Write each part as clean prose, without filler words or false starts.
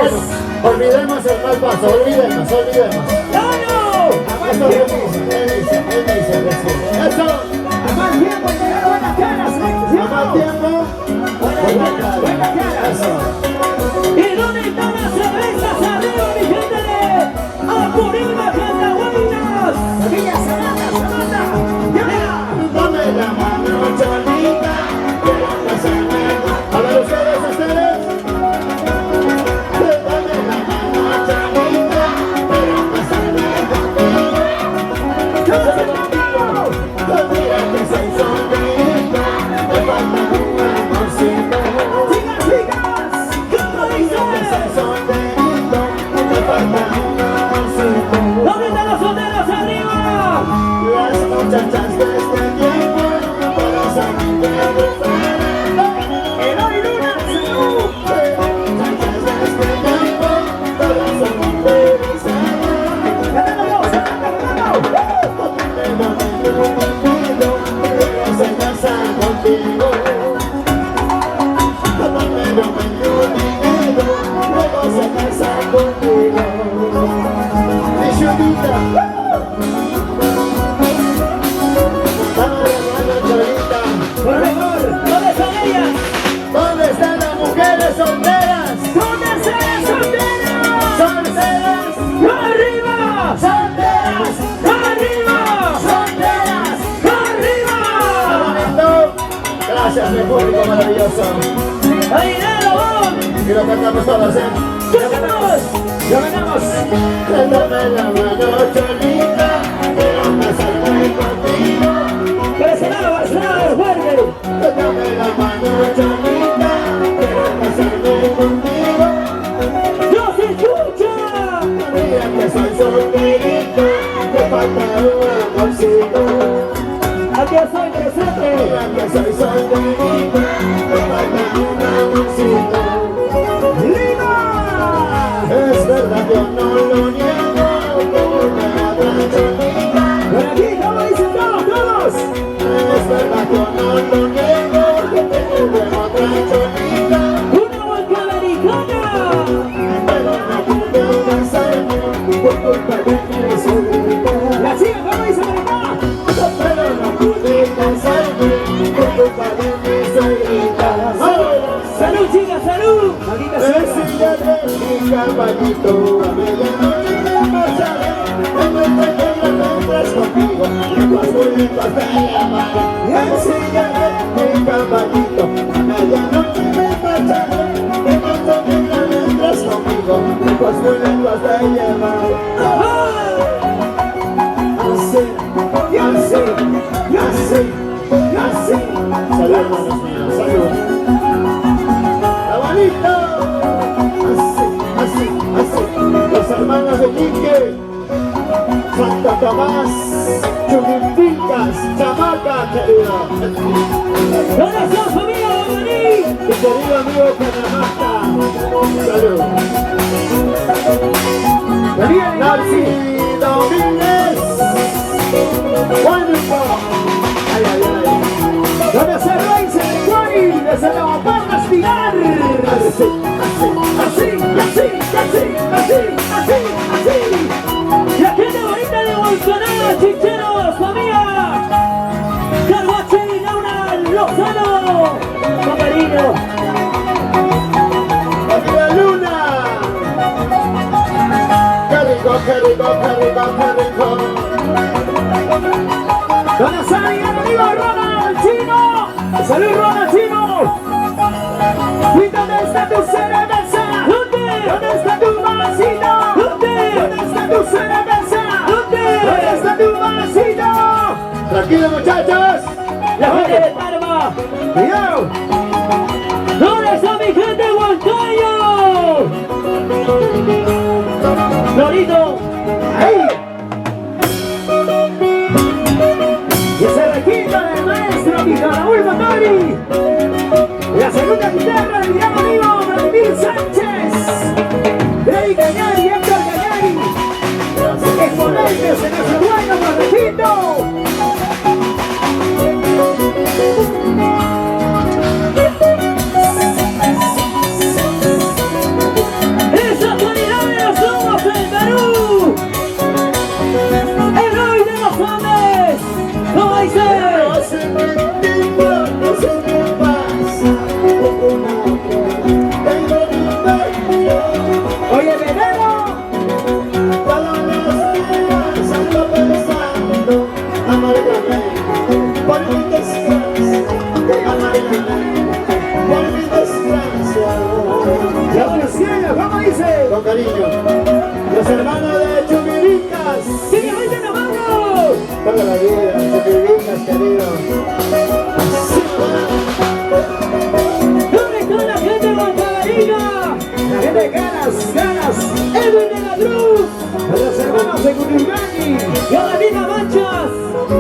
Bueno, olvidemos el mal paso, olvidemos. ¡Claro! Esto él dice recién. Eso. A más tiempo llegar buenas caras, A más tiempo. buenas caras. Eso. ¿Y dónde están las cervezas arriba, mi gente de Apurima, Cantahuaynas? Villa Samantha, ¡ya! Dame la mano, Cholita, quiero pasarme. A ver, ustedes. Dame la mano, Cholita, quiero pasarme contigo. ¡Yo soy contigo! Mira que soy solterito, me falta un amorcito. ¡Chicas! ¿Cómo Mira que soy dices? solterito, me falta un amorcito. ¿Dónde están los solteros arriba? Las muchachas de este tiempo, todas son interesadas. ¡Eloy Luna, salud! Muchachas de este tiempo, todas son interesadas. ¡Cantando! Pero me contigo, luego se casan contigo. Pero me contigo, luego se casan contigo. Mi chulita. Vamos hermano Cholita. ¡Por favor! ¿Dónde están ellas? ¿Dónde están las mujeres solteras? ¿Dónde están las solteras? Solteras, ¡Arriba! solteras, ¡Arriba! solteras. ¡Arriba! Bonito. Gracias, mi público maravilloso. ¡Ahí vamos! Y lo cantamos todos, ¿eh? ¡Ya ganamos! ¡Ya ganamos! Dame la mano, Cholita, quiero casarme contigo. ¡Barcelona, fuerte! Dame la mano, Cholita, quiero casarme contigo. ¡No se escucha! Mira que soy solterito, me falta un amorcito. ¡Aquí estoy presente! Mira que soy solterito, me falta un amorcito. ¡Lima! Es verdad, yo no lo niego, tengo una otra Cholita. ¡Por aquí, como dicen todos! Es verdad, yo no lo niego, tengo otra Cholita. ¡Una vuelta americana! Pero no pude casarme por culpa de mi solita. ¡La chica, como dice americana! Pero no pude casarme por culpa de mi solita. ¡Salud, chicas, salud! ¡Maldita sea! Ensíllate mi caballito, a medianoche me marcharé. En nuestra tierra vendrás conmigo, lenguas muy lenguas de llamar. Ensíllate mi caballito, a medianoche me marcharé. En nuestra tierra vendrás conmigo, lenguas muy lenguas de llamar. Así, y así, y así, y así. Salud, hermanos míos, salud. ¡Bonito! Así. Los hermanos de Quique, Santo Tomás, Chulimpicas, Chamaca, querido. ¿Dónde está familia Guamaní? Mi querido amigo Canamasta. Salud. Nancy Domínguez. Juanito. Ay. ¿Dónde está Raíces de Juani? Desde la Guaparra Espinar. Así. La gente bonita de Bolsonaro, chicheros, familia. Carguachi, Laura, Lozano. Paparino. ¡Familia Luna! ¡Qué rico! ¿Dónde está mi gran amigo Ronald Chino? ¡Salud, Ronald Chino! ¿Y dónde está tu cerveza? ¿Dónde está tu vasito? ¿Dónde está tu cerveza? ¿Dónde está tu vasito? Tranquilo, muchachos. La gente de Parma. Cuidado. ¿Dónde está mi gente de Huancayo? Florito. Ahí. Y ese requinto del maestro Víctor Raúl Motori. La segunda guitarra del gran amigo Vladimir Sánchez. Grey Cañari, Héctor Cañari. Exponentes de nuestro dueño Correjito. Oye, veneno. Todos los días ando pensando amargamente por mi desgracia, amargamente por mi desgracia. La policía, ¿cómo dice? Con cariño, los hermanos de Chupiricas. ¡Sigue, vaya la mano! Toda la vida, Chupiricas, querido. ¿Dónde está la gente de Montavarilla? La gente de ganas, Edwin de la Cruz, los hermanos de Cuturgani, Galadina Manchas,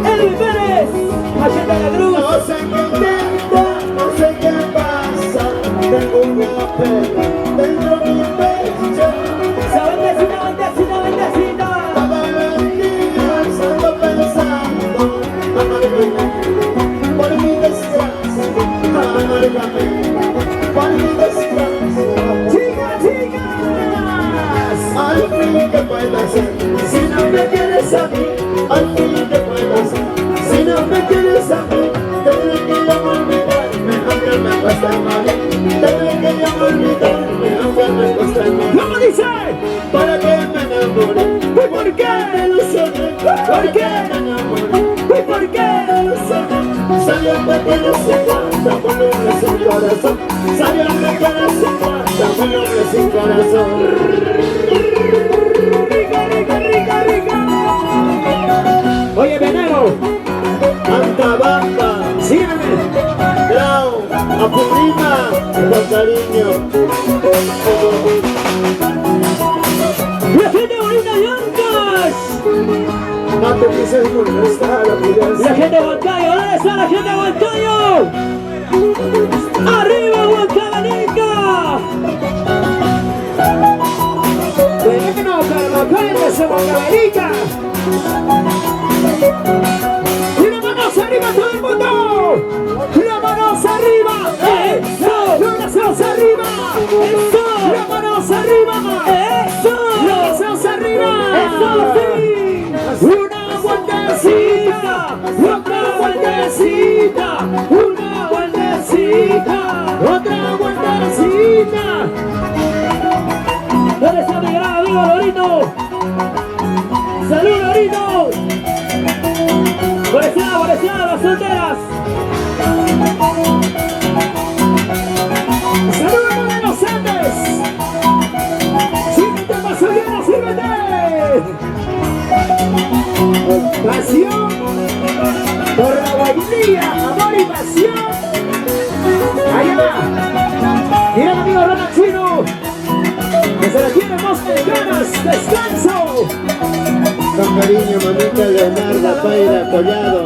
Edwin Pérez, Machete de la Cruz. No sé qué intenta, no sé qué pasa. Tengo una pena dentro de mi pecho. Esa bendecida. Todos los días ando pensando amargamente por mi desgracia, amargamente por mi desgracia. ¡Chicas! Al fin, ¿qué puedo hacer si no me quieres a mí? Al fin, ¿qué puedo hacer si no me quieres a mí? Tendré que yo olvidarme, aunque me cueste morir. Tendré que yo olvidarme, aunque me cueste morir. ¿Cómo dice? ¿Para qué me enamoré? ¿Y por qué? Me ilusioné. ¿Por qué me enamoré? ¿Y por qué? Me ilusioné. Sabiendo que no se guarda voluble sin corazón. Sabiendo que no se guarda voluble sin corazón. Oye, veneno, Antabamba, sígueme. Grau, Apurima, con cariño. La gente bonita de Ancas. No te pises molestar, La gente de Huancayo, ¿dónde está la gente de Huancayo? ¡Arriba, Huancabanica! Veneno, Carvajal de Huancabanica. ¡Y las manos arriba todo el mundo! ¡Las manos arriba! ¡Eso! ¡Las manos arriba! ¡Eso! ¡Las manos arriba! ¡Eso! ¡Las manos arriba! ¡Eso sí! ¡Una vueltecita! ¡Otra vueltecita! ¡Una vueltecita! ¡Otra vueltecita! ¿Dónde está mi gran amigo Lorito? ¡Salud, Lorito! ¡Buenas, las solteras! ¡Saludos de los Andes! ¡Sírvete, Pasolino, sírvete! Pasión por la guainilla, amor y pasión. Allá, mira el amigo Ronald Chino, que se la tiene más de ganas, descanso. Con cariño, mamita Leonardo Paira Collado.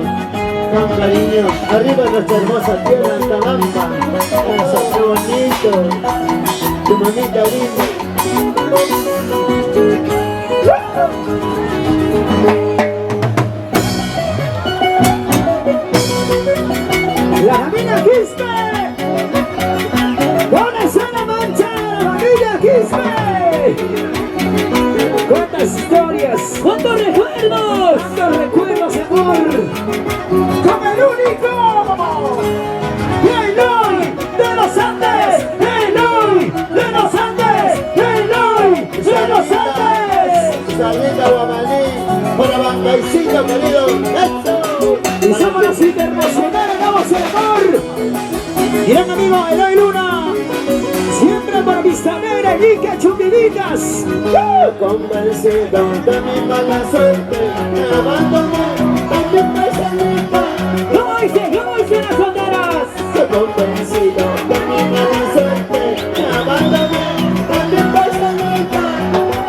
Con cariño, arriba nuestra hermosa tierra Antabamba. Eso, qué bonito. Tu mamita linda. La familia Quispe. ¿Dónde está la mancha? La familia Quispe. ¿Cuántas historias? ¿Cuántos recuerdos? ¿Cuántos recuerdos, amor? ¡Como el único! ¡Eloy de los Andes! ¡Eloy de los Andes! ¡Eloy de los Andes! Salita Guamalí, por la bancaicito, querido. ¡Eso! Y somos los internacionales, vamos el amor. Gran amigo Eloy Luna, siempre por Vista Negra y Ica Chumbiditas. Convencido de mi mala suerte, me abandoné a mi pesadilla. ¿Cómo dicen las banderas? Convencido de mi mala suerte, me abandoné a mi pesadilla.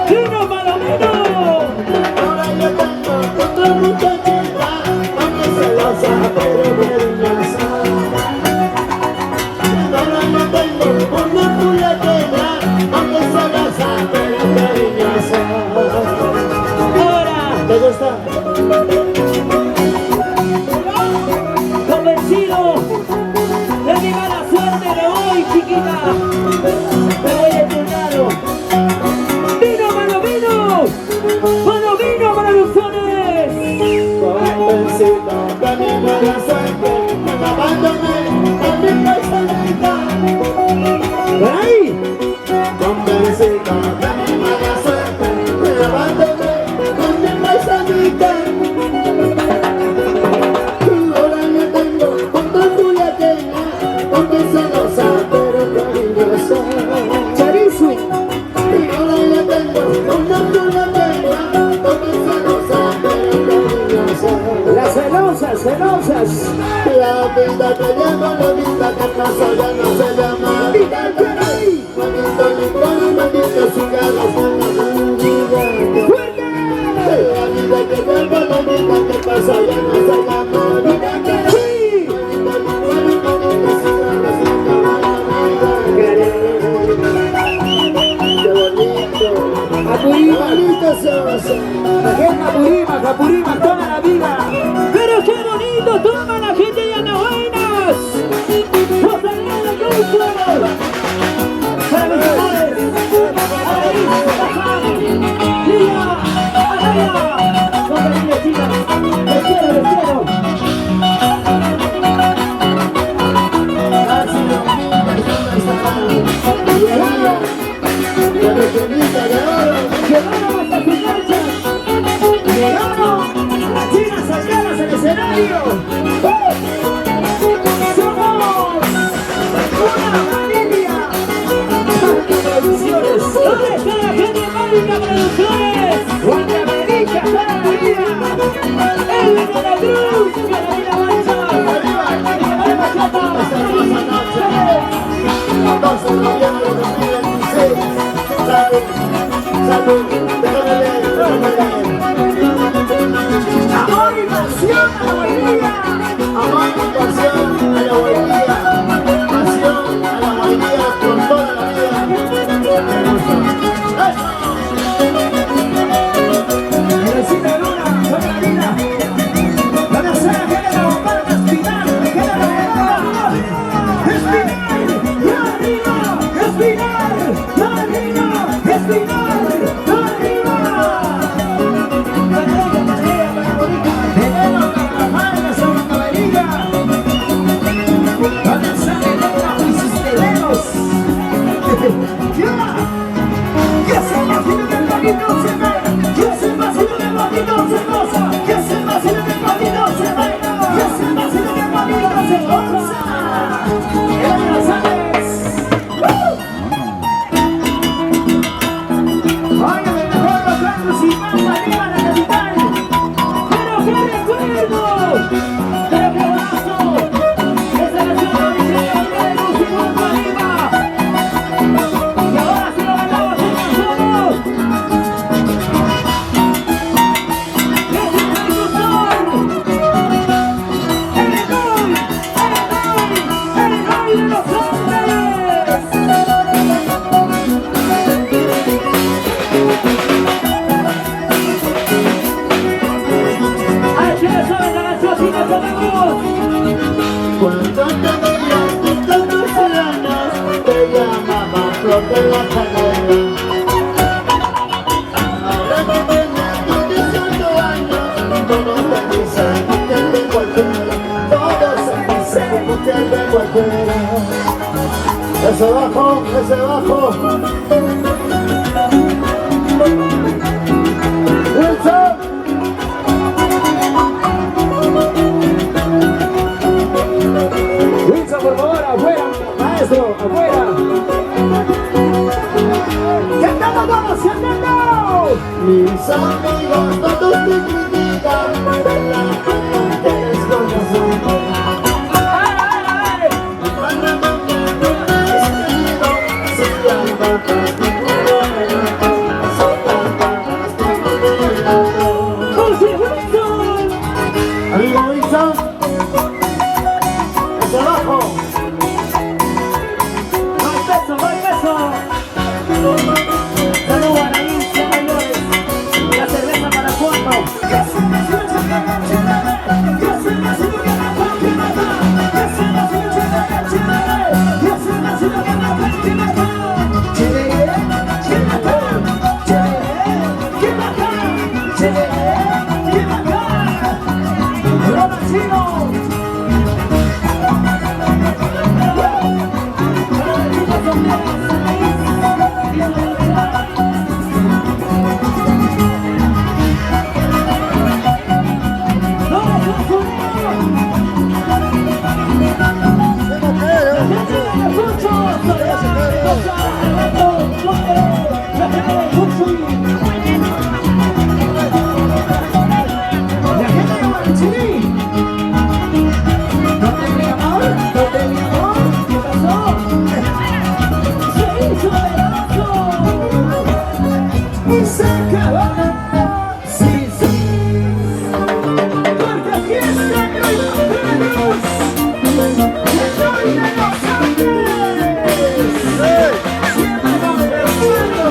¡Dino Palomino! Ahora yo tengo otra muchachita, aunque celosa pero cariñosa. Ahora yo tengo una mulatera, aunque celosa pero cariñosa. Ahora, ¿Te gusta? convencido de mi mala de mi mala suerte, levántame con mi paisanita. Ahora me tengo con tu juliaqueña, porque celosa pero cariñosa. Chorizo. Y ahora me tengo con tu juliaqueña, porque celosa pero cariñosa. Las celosas, celosas. La vida que lleva, la vida que pasa ya no se llama vida. Maldito licor, maldito cigarro, ¡Fuerte! la vida que lleva, la vida que pasa ya no se llama vida. ¡Sí! Maldito licor, maldito cigarro, se acaba la vida. Qué bonito. Apurímac. Bonito se Apurímac, Apurímac toda la vida. Pero qué bonito toma la gente de Anahuaynas. ¡Rosalía de Cruz! Para mis amores. Araís, Taján, Lía, Anaya. Con cariño, chicas. Les quiero, les quiero. Casi lo mismo, la requerita de oro. Llegaron hasta sus marchas. Llegaron las chinas sacadas al escenario. Somos una familia. Marca Producciones. ¿Dónde está la gente de Marca Producciones? Guatemala, toda la vida. El de la Cruz, que la vida mancha. Arriba, chapa. 12 de noviembre de 2026. Salud, salud, déjame leer. Amor y pasión a la guardia. Amor y pasión a la guardia. Pasión a la guardia con toda la vida. Teresita Luna, toda la vida. La tercera que le va a Espinar, que le va a Espinar, y arriba, Espinar, y arriba, Espinar, y arriba. Tenemos para las marcas a la caballería. Donde salen los piscisteros. ¡Ya! ¡Que se imaginen el bonito se ve! ¡Que se imaginen el bonito se goza! ¡Que se imaginen el bonito se baila! ¡Que se imaginen el bonito se goza! ¡El González! ¡Oye, me mejor los Carlos y más arriba la capital! ¡Pero qué recuerdo! ¡Pero qué brazo! ¡Esa canción de origen de música arriba! ¡Y ahora sí lo bailamos en nosotros! ¡Es el percusor! ¡El gol! ¡El gol de los hombres! ¡Ay, que no saben la canción si no sabemos! Cuando te veías de tantos años, te llamaba Flor de la Canela. Ahora que tienes 18 años, todos te dicen mujer de cualquiera. Todos se dicen mujer de cualquiera. Ese bajo, ese bajo. Wilson. Wilson, por favor, afuera, maestro, afuera. ¡Cantando todos, cantando! Mis amigos todos te critican, de la que eres conocido. ¡Ay! Cuando no te escribo, se llama ¡José Wilson! Amigo Wilson, hacia abajo. ¡No hay peso, no hay peso! ¡Salud, Anaís, mayores! ¡La cerveza para cuatro! ¡Que se me escucha! Y se acabó. Sí, sí. Porque aquí está el Cruz. El rey de los Andes. Siempre conversando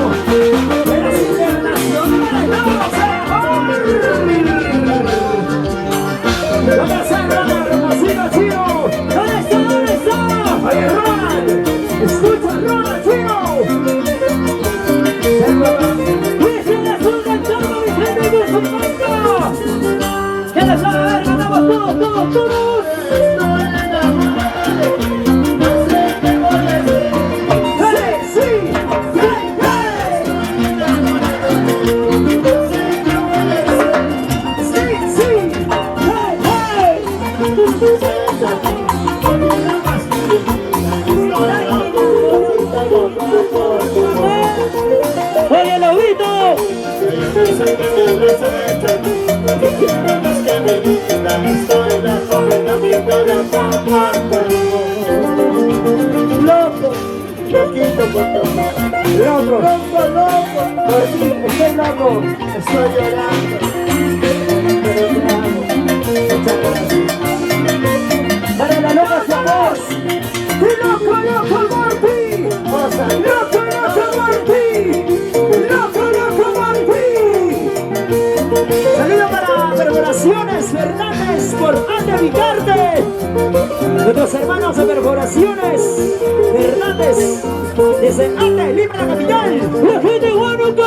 de las internacionales. ¡Vamos a ¿dónde está Ronald, hermosito chino? ¿Dónde está? ¿Dónde está? Oye, Ronald, escucha, Ronald, chino. Y es el azul del todo, mi gente, que es un mango. ¿Qué les va a ver? Ganamos todos, todos, todos. ¡Dale, sí! ¡Hey, hey! ¡Sí, sí! ¡Hey, hey! ¡Oye, lobito! ¡Loco! ¡Loco! ¡Loco! ¡Estoy loco! ¡Estoy llorando! Pero te amo. Muchas gracias. ¡Para la loca su voz! ¡Loco, loco, Martí! ¡Loco, loco, Martí! ¡Loco, loco, Martí! Saludo para Perforaciones Fernández por Ande Vicarte. Nuestros hermanos de Perforaciones Fernández desde Ande, Lima, la capital. ¡La gente de Huánuco!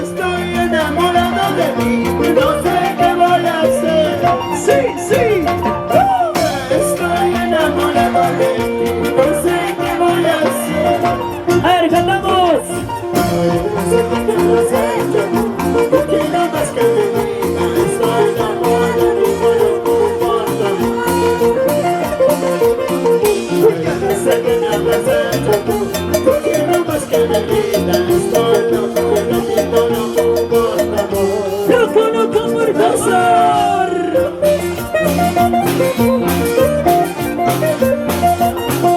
Estoy enamorado de ti, no sé qué voy a hacer. ¡Sí, sí! Estoy enamorado de ti, no sé qué voy a hacer. A ver, cantamos. No sé qué te has hecho, no quiero más que me digas. Estoy enamorado de ti, no sé qué me has hecho, no quiero más que me digas. Estoy loco, loquito, loco por tu amor. ¡Loco, loco, por pasar!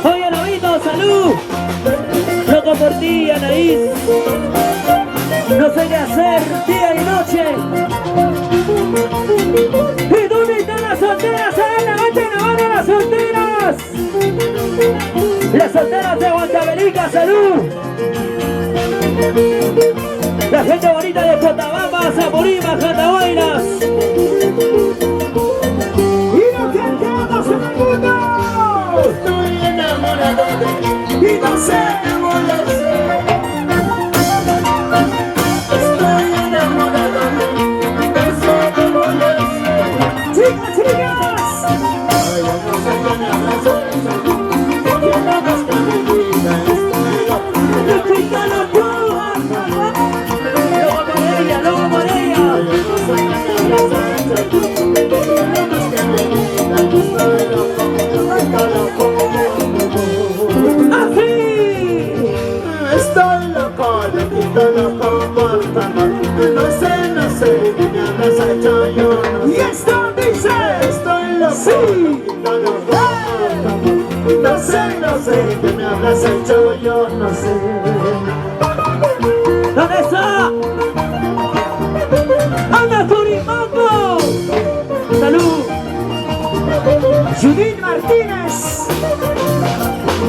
Oye, Lobito, salud. Loco por ti, Anaís. No sé qué hacer día y noche. ¿Y dónde están las solteras? ¡Levanten la mano las solteras! Las solteras de Huancavelica, salud. La gente bonita de Cotabamba, Zaporímac, Jatahuaylas. ¡Y nos cantamos en el mundo! Estoy enamorado de ti ¡Y no sé qué voy a hacer! Estoy enamorado de ti, no sé qué voy a hacer. ¡Chicas, chicas! Ay, no sé qué me has hecho, no quiero más que me digas. Estoy loco, ¡La chica loca! ¡Loco por ella, loco por ella! no sé qué me has hecho, no quiero más que me digas. Estoy loco, loco por tu amor. ¡Así! Estoy loco, loquito, loco por tu amor. No sé qué me habrás hecho, yo no ¡Y sé. esto dice! Estoy loco, ¡Sí! loquito, loco por tu amor. No sé qué me habrás hecho, yo no sé. ¿Dónde está? ¡Anda, Turimango! ¡Salud! Judith Martínez.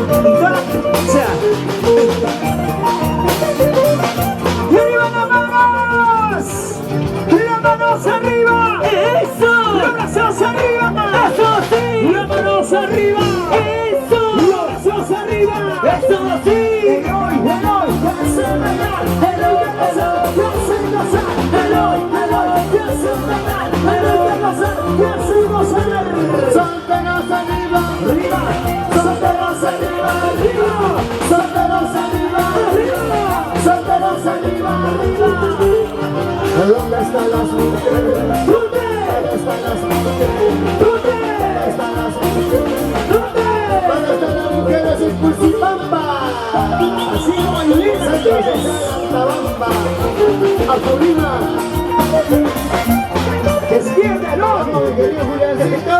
Y toda la provincia. ¡Y arriba las manos! ¡Las manos arriba! ¡Eso! ¡Los brazos arriba! ¡Eso sí! ¡Las manos arriba! ¡Eso! ¡Los brazos arriba! ¡Eso sí! ¡Eloy, Eloy! ¡Que se regal! ¡Eloy, que se gozar! ¡Eloy, Eloy! ¡Que se regal! ¡Eloy, que se gozar! Solteros arriba, ¡Arriba! ¡Solteros arriba! ¡Arriba! solteros arriba, ¡Arriba! solteros arriba, arriba. ¿Dónde están las mujeres? ¿Dónde? ¿Dónde están las mujeres? ¿Dónde? ¿Dónde están las mujeres? ¿Dónde? ¿Dónde están las mujeres en Pulsipampa? Así como Yulín Martínez. La Bamba, Apurímac. ¡Despiértalo! Vamos, mi querido Juliancito.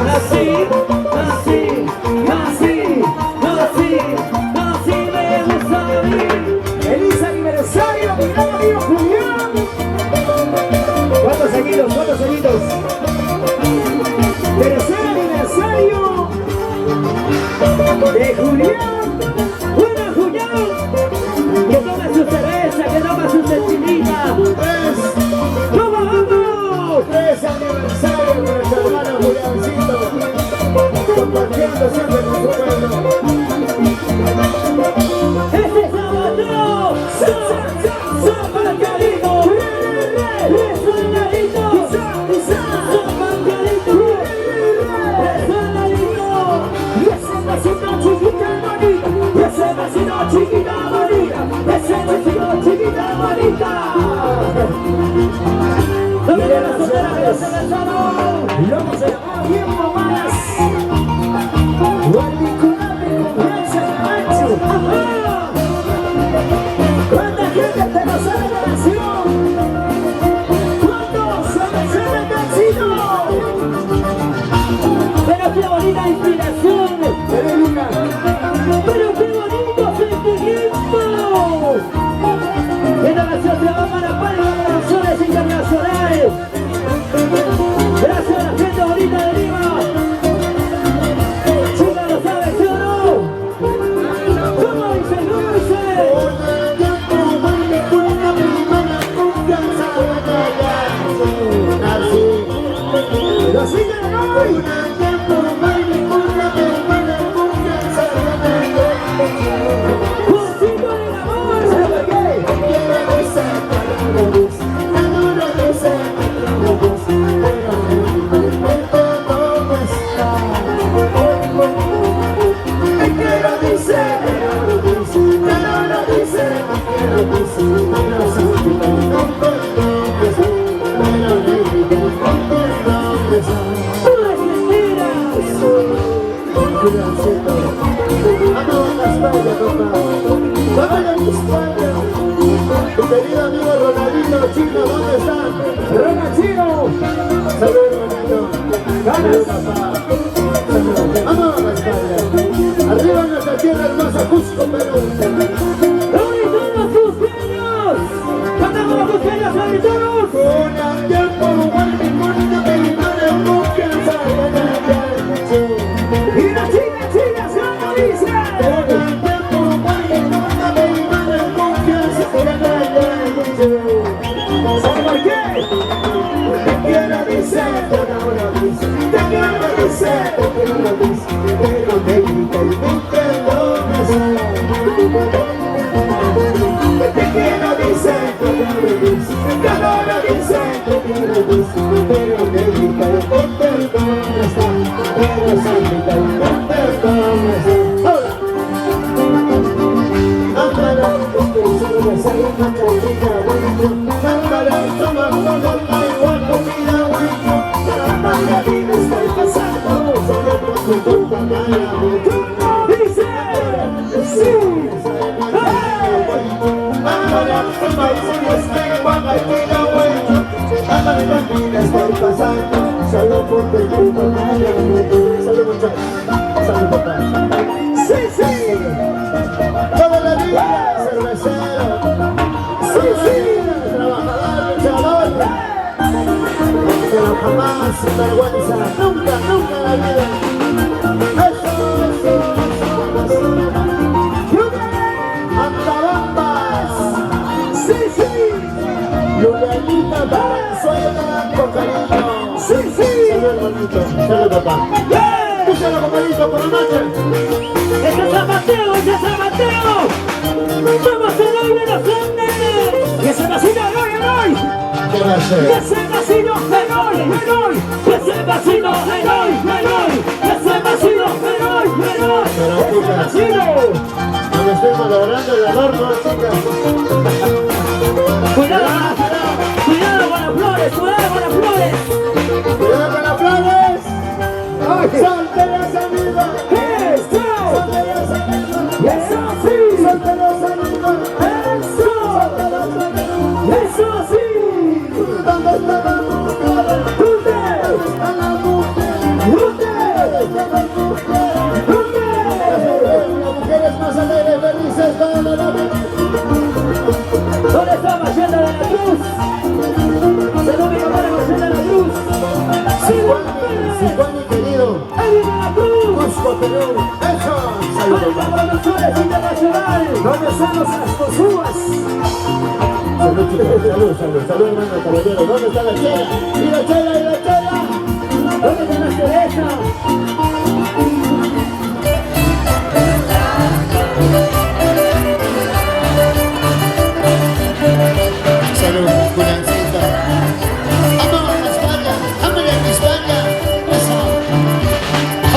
Así, así, así, así me gusta a mí. Elisa otra va para Palma Producciones Internacionales. Gracias a la gente bonita de Lima. Chica, ¿lo sabes, sí o no? ¿Cómo dice? ¿Cómo dice? ¡Lo siguen hoy! ¡Juntito en el amor! ¿Sabe qué? Mi querido amigo Ronaldinho Chino, ¿dónde están? ¡Ronaldinho! Salud, Ronaldinho. Salud, papá. Salud. Vamos a la España. Arriba en nuestra tierra hermosa, Cusco, Perú. ¡Ahoritanos sus sueños! ¡Cantamos los sueños, ahoritanos! Con el tiempo, vuelve con una película de confianza. ¡Y la chica, se lo dice! Con el tiempo, vuelve con una película de confianza. ¿Sabe por qué? Te quiero decir, te quiero decir, pero me grita y me interrogas. Te quiero decir, que no lo dice, pero me grita y me interrogas. Pero se grita y me interrogas. ¡Hola! Ámala, que solo se llama Chachita, bueno. Ámala, toma todo el igual comida, bueno. Ámala, dime, estoy pasando, solo por tu culpa, mala, ¡Dice! ¡Sí! ámala, toma todo el igual comida, bueno. Ámala, dime, estoy pasando, solo por tu culpa, mala, salud, muchachos, salud, papá. ¡Sí, sí! Toda la vida, cervecero. Sí, sí, trabajador, luchador. Pero jamás sin vergüenza, nunca, nunca en la vida. Eso, eso. Antabambas. ¡Sí, sí! Julianita Valenzuela, con cariño. ¡Sí, sí! Salud, hermanito. Salud, papá. Escúchalo, compadrito, por la noche. ¡Ese es San Mateo! ¡Ese es San Mateo! ¡Vamos a hoy de los grandes! ¡Y ese vacío hoy, hoy! ¿Qué va a ¡Y hacer? ese vacío hoy, hoy! ¡Y ese vacío hoy, hoy! ¡Y ese vacío hoy, hoy! Pero, ¡Ese chicas, vacío! no me estoy malogrando el adorno, chicas. ¡Cuidado con las flores! ¡Cuidado con las flores! ¡Cuidado con las flores! ¡Solteras, amigos! ¡Eso! ¡Solteras, amigos! ¡Eso sí! ¡Solteras, amigos! ¡Eso! ¡Solteras, amigos! ¡Eso sí! ¿Dónde está la mujer? ¿Dónde? ¿Dónde está la mujer? ¿Dónde? ¿Dónde está la mujer? ¿Dónde? Las mujeres más alegres, felices, toda la noche. ¿Dónde está Mayela de la Cruz? Salud mi papá de Mayela de la Cruz. Sicuani, querido. ¡Ahí viene la Cruz! Cusco, Perú. ¡Eso! ¡Salud, ¡Palma papá! Producciones Internacionales! ¿Dónde están los Astosúas? Salud, chicos. Salud, salud. Salud, hermano caballero. ¿Dónde está la chela? ¡Y la chela, y la chela! ¿Dónde está la cereza? Salud, Juliancita. ¡Vámonos a España! ¡Ándale en España! ¡Eso!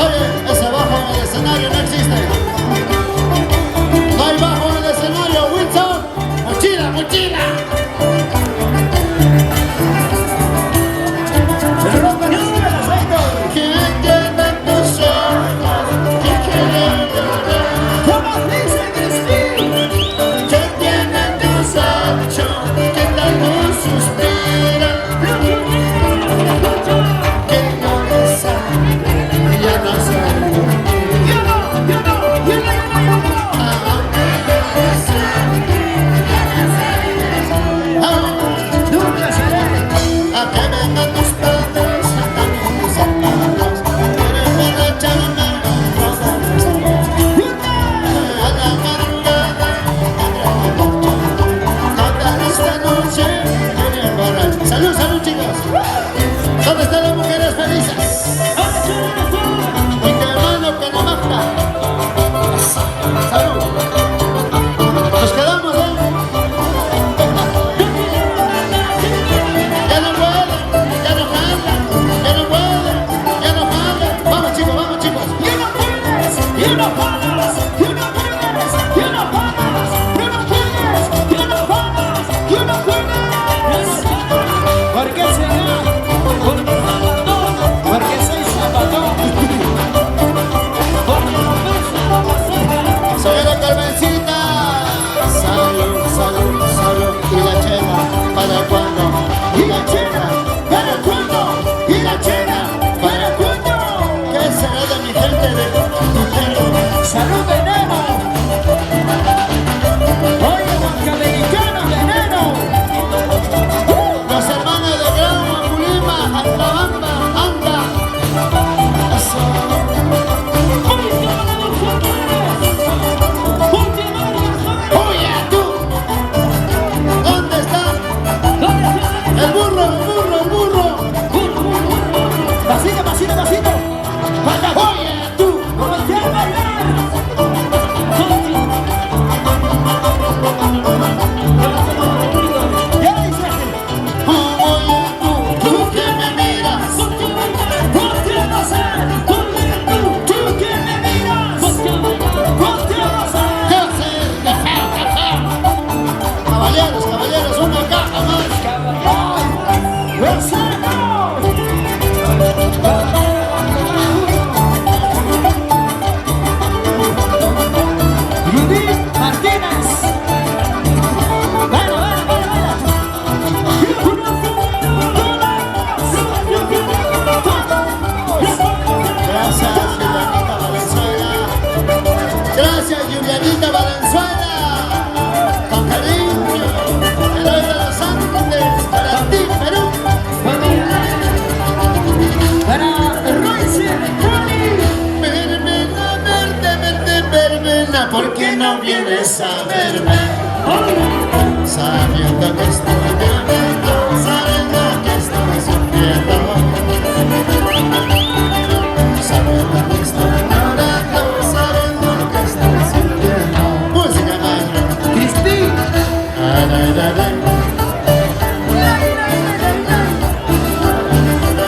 Oye, ese bajo en el escenario no existe. No hay bajo en el escenario, Wilson. ¡Mochila, mochila! ¿Quién tiene tus ojos? ¿Quién quiere llorar? ¿Cómo dice Cristín? ¿Quién tiene tus ojos? ¿Qué tanto suspira? Que no le sabe, ya no sabe. vienes a verme, sabiendo que estoy llorando, sabiendo que estoy sufriendo, sabiendo que estoy llorando, sabiendo que estoy sufriendo. Música, maestro. Cristina.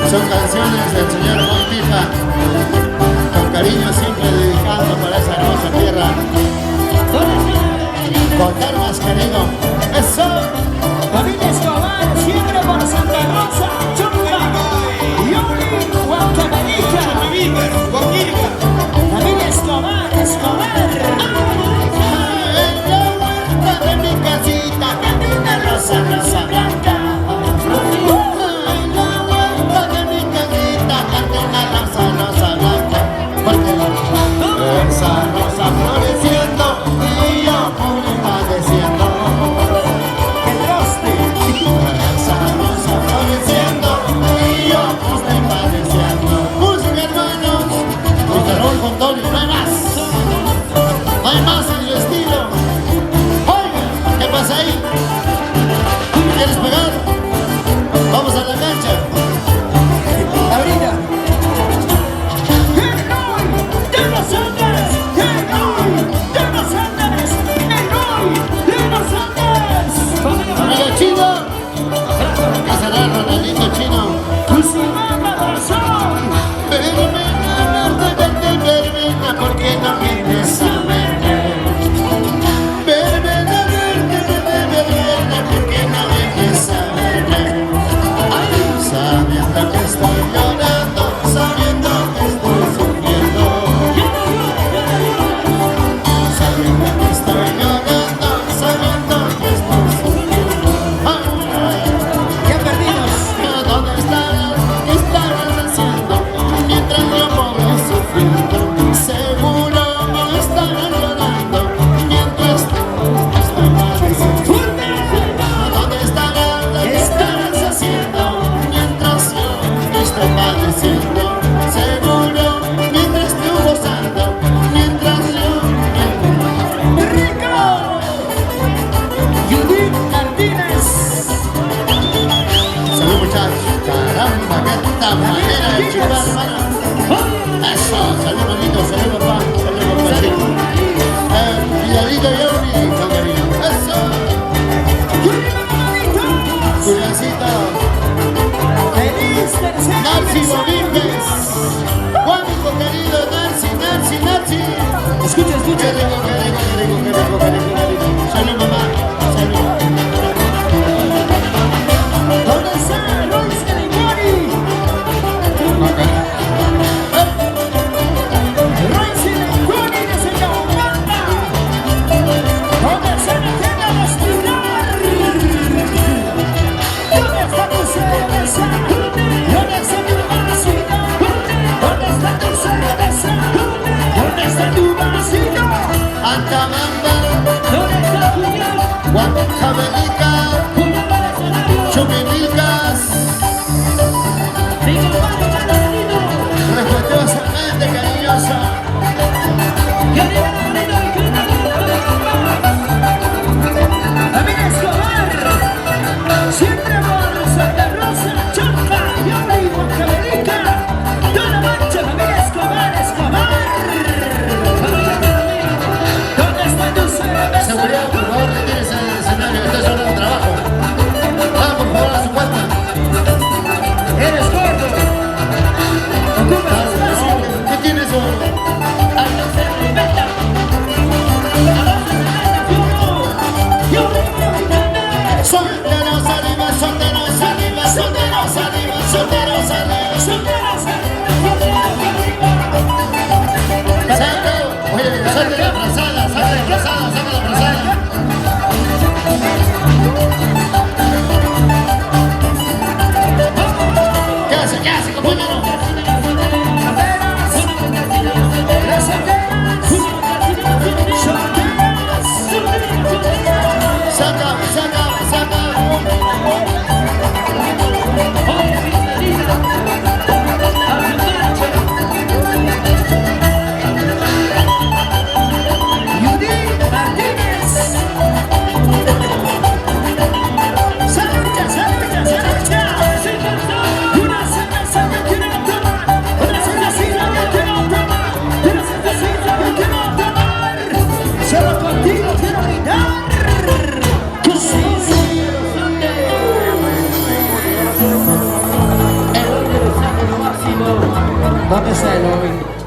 Son canciones del señor Montifa, con cariño siempre dedicado para esa hermosa tierra. Con más querido, eso. Familia Escobar, siempre por Santa Rosa, Chonca, Yoli, Huancavelica. Familia Escobar, Escobar. En la vuelta de mi casita, cantina rosa, rosa blanca. En la vuelta de mi casita, cantina rosa, rosa blanca. Porque esa rosa floreciendo y yo muy padeciendo. Esa rosa floreciendo y yo estoy padeciendo. Música, hermanos. Rock and roll con Tony, no hay más. No hay más en el estilo. Oiga, ¿qué pasa ahí? ¿Quieres pegar? Vamos a la cancha. Ahorita. Heroy de los Andes, Heroy de los Andes, Heroy de los Andes. Amigo Chino. ¿Qué será, Ronaldinho Chino? Cusimama Garzón. Verbena, ¿por qué no vienes a verme? Verbena, ¿por qué no vienes a verme? Sabiendo que estoy llorando, sabiendo que estoy sufriendo, sabiendo que estoy llorando, sabiendo que estoy sufriendo. Ya perdidos. ¿Dónde estarás? ¿Qué estarás haciendo? Mientras yo pobre sufriendo, seguro no estarás llorando. Mientras tú estoy padeciendo. ¿Dónde estarás? ¿Qué estarás haciendo? Mientras yo estoy padeciendo, seguro mientras tú gozando, mientras yo ¡Rico! Judith Martínez. Salud, muchachos. Caramba, qué esta manera de chupar, hermano. Eso, salud, manito, salud, papá, salud, papacito. Cuidadito, Yoli, con cariño. Eso, cuidadito. Feliz tercer Narci aniversario. Domínguez. Juanico, querido, Narci. Escucha, Qué escucha. rico. Salud, mamá, salud. ¿Dónde está Royce Eligoni? Royce Eligoni desde Yaumanta. ¿Dónde está la tienda de Espinar? ¿Dónde está tu cerveza? ¿Dónde está tu vasito? ¿Dónde está tu cerveza? ¿Dónde está tu vasito? Antamanda, ¿Dónde está tu guión? Huancavelica, Junto al escenario. Chumimilcas, Mi compadre Manolito. respetuosamente cariñosa. Querido Manolito, y Familia Escobar, siempre por Santa Rosa, Chonca, Yoli, Huancavelica, toda la mancha, familia Escobar, Escobar. ¿Dónde está tu cerveza? Seguridad, por favor, retírese del escenario. Esto es Eloy de Los Santos, lo máximo. ¿Dónde está Eloy?